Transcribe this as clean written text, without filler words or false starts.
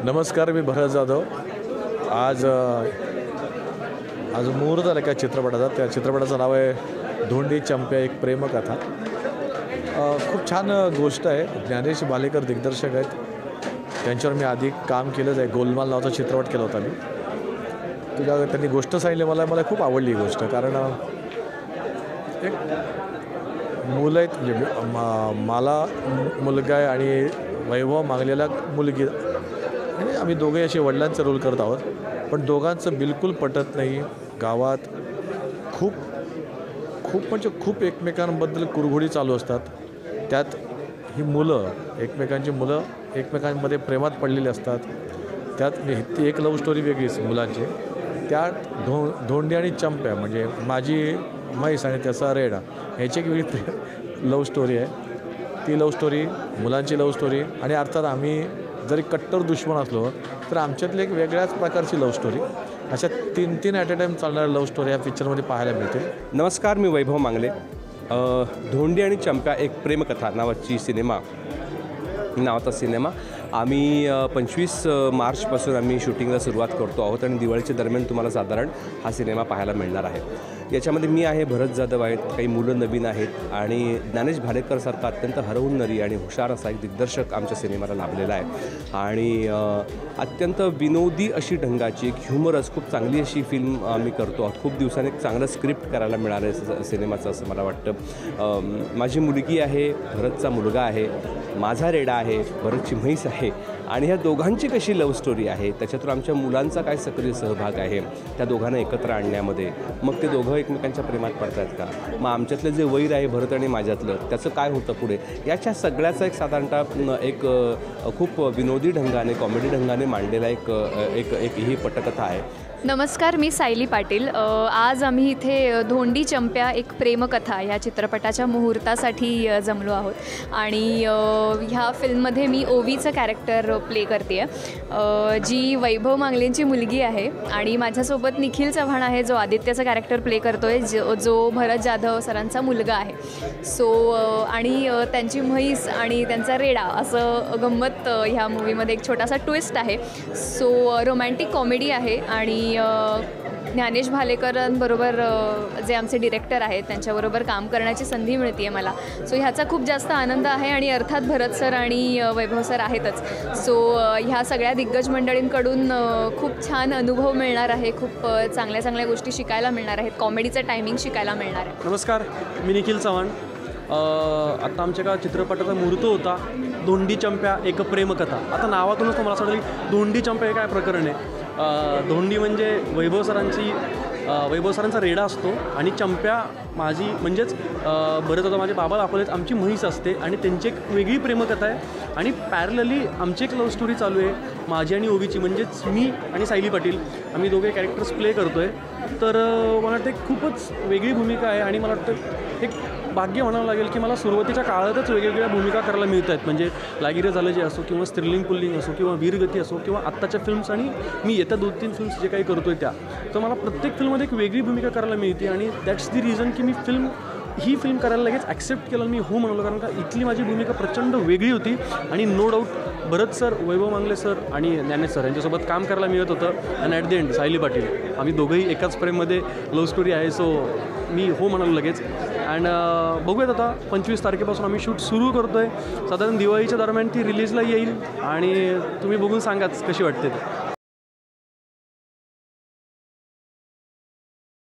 नमस्कार, मी भरत जाधव। आज मुहूर्त आला एका चित्रपटाचा। त्या चित्रपटाचं नाव आहे धोंडी चंप्या एक प्रेमकथा। खूप छान गोष्ट आहे। ज्ञानेश भालेकर दिग्दर्शक आहेत। त्यांच्यावर मी आधी काम केलंच आहे। गोलमाल नावाचा चित्रपट केला होता मी। तुला त्यांनी गोष्ट सांगितली, मला खूप आवडली ही गोष्ट। कारण एक मुलं आहेत, म्हणजे मला मुलगा आहे आणि वैभव मागलेला मुलगी, आणि आम्ही दोघे असे वडिलांचा रोल करत आहोत। पण दोघांचं बिलकुल पटत नाही। गावात खूप म्हणजे खूप एकमेकांबद्दल कुरघोडी चालू असतात। त्यात ही मुलं एकमेकांमध्ये प्रेमात पडलेली असतात। त्यात ती एक लव्ह स्टोरी वेगळीच मुलांची। त्यात धोंडी आणि चंप्या, म्हणजे माझी म्हैस आणि त्याचा रेडा, ह्याची एक वेगळी लव्ह स्टोरी आहे। ती लव्ह स्टोरी, मुलांची लव्ह स्टोरी, आणि अर्थात आम्ही जरी कट्टर दुश्मन असलो तर आमच्यातली एक वेगळ्याच प्रकारची लव्ह स्टोरी, अशा तीन ॲट अ टाईम चालणाऱ्या लव्ह स्टोरी या पिक्चरमध्ये पाहायला मिळतील। नमस्कार, मी वैभव मांगले। धोंडी आणि चंप्या एक प्रेमकथा नावाचा सिनेमा आम्ही 25 मार्चपासून आम्ही शूटिंगला सुरुवात करतो आहोत, आणि दिवाळीच्या दरम्यान तुम्हाला साधारण हा सिनेमा पाहायला मिळणार आहे। याच्यामध्ये मी आहे, भरत जाधव आहेत, काही मुलं नवीन आहेत, आणि ज्ञानेश भालेकरसारखा अत्यंत हरहुन्नरी आणि हुशार असा एक दिग्दर्शक आमच्या सिनेमाला लाभलेला आहे। आणि अत्यंत विनोदी अशी ढंगाची, एक ह्युमरस, खूप चांगली अशी फिल्म आम्ही करतो आहोत। खूप दिवसांनी एक चांगलं स्क्रिप्ट करायला मिळालं आहे सिनेमाचं, असं मला वाटतं। माझी मुलगी आहे, भरतचा मुलगा आहे, माझा रेडा आहे, भरतची म्हैस आहे, आणि ह्या दोघांची कशी लव्ह स्टोरी आहे, त्याच्यातून आमच्या मुलांचा काय सक्रिय सहभाग आहे त्या दोघांना एकत्र आणण्यामध्ये। मग ते दोघं एकमेकांच्या प्रेमात पडतात का, मग आमच्यातलं जे वैर आहे भरत आणि माझ्यातलं, त्याचं काय होतं पुढे, याच्या सगळ्याचा एक साधारणतः एक खूप विनोदी ढंगाने, कॉमेडी ढंगाने मांडलेला एक ही पटकथा आहे। नमस्कार, मी सायली पाटील। आज आम्ही इथे धोंडी चंप्या एक प्रेमकथा ह्या चित्रपटाच्या मुहूर्तासाठी जमलो आहोत, आणि ह्या फिल्ममध्ये मी ओवीचं कॅरेक्टर प्ले करते आहे, जी वैभव मांगलेंची मुलगी आहे, आणि माझ्यासोबत निखिल चव्हाण आहे, जो आदित्यचं कॅरेक्टर प्ले करतो आहे, जो भरत जाधव सरांचा मुलगा आहे। आणि त्यांची म्हैस आणि त्यांचा रेडा, असं गंमत ह्या मूवीमध्ये एक छोटासा ट्विस्ट आहे। रोमॅन्टिक कॉमेडी आहे, आणि ज्ञानेश भालेकरांबरोबर जे आमचे डिरेक्टर आहेत त्यांच्याबरोबर काम करण्याची संधी मिळते आहे मला। ह्याचा खूप जास्त आनंद आहे, आणि अर्थात भरत सर आणि वैभव सर आहेतच। ह्या सगळ्या दिग्गज मंडळींकडून खूप छान अनुभव मिळणार आहे, खूप चांगल्या गोष्टी शिकायला मिळणार आहेत, कॉमेडीचं टायमिंग शिकायला मिळणार आहे। नमस्कार, मी निखिल चव्हाण। आता आमच्या का चित्रपटाचा मुहूर्त होता धोंडी चंप्या एक प्रेमकथा। आता नावातूनच मला असं वाटलं धोंडी चंप्या हे काय प्रकरण आहे। धोंडी म्हणजे वैभव सरांचा रेडा असतो, आणि चंप्या माझी, म्हणजेच बरंच होतं माझे बाबा दाखवलेत, आमची म्हैस असते, आणि त्यांची एक वेगळी प्रेमकथा आहे। आणि पॅरलली आमची एक लव्ह स्टोरी चालू आहे, माझी आणि ओवीची, म्हणजेच मी आणि सायली पाटील, आम्ही दोघे कॅरेक्टर्स प्ले करतो आहे। तर मला वाटतं खूपच वेगळी भूमिका आहे, आणि मला वाटतं एक भाग्य म्हणावं लागेल की मला सुरुवातीच्या काळातच वेगवेगळ्या भूमिका करायला मिळत आहेत। म्हणजे लागिरे झालं जे असो, किंवा स्त्रीलिंग पुल्लिंग असो, किंवा वीरगती असो, किंवा आत्ताच्या फिल्म्स, आणि मी येत्या 2-3 फिल्म्स जे काही करतो आहे त्या, तर मला प्रत्येक फिल्ममध्ये एक वेगळी भूमिका करायला मिळते, आणि दॅट्स दी रिझन की मी ही फिल्म करायला लगेच ॲक्सेप्ट केलं, मी हो म्हणालो। कारण का इथली माझी भूमिका प्रचंड वेगळी होती, आणि नो डाऊट भरत सर, वैभव मांगले सर आणि ज्ञानेश सर यांच्यासोबत काम करायला मिळत होतं। आणि at the end Sayali Patil, आम्ही दोघंही एकाच फ्रेममध्ये लव्ह स्टोरी आहे। मी हो म्हणालो लगेच। अँड बघूयात आता 25 तारखेपासून आम्ही शूट सुरू करतो आहे। साधारण दिवाळीच्या दरम्यान ती रिलीजला येईल, आणि तुम्ही बघून सांगाच कशी वाटते ते।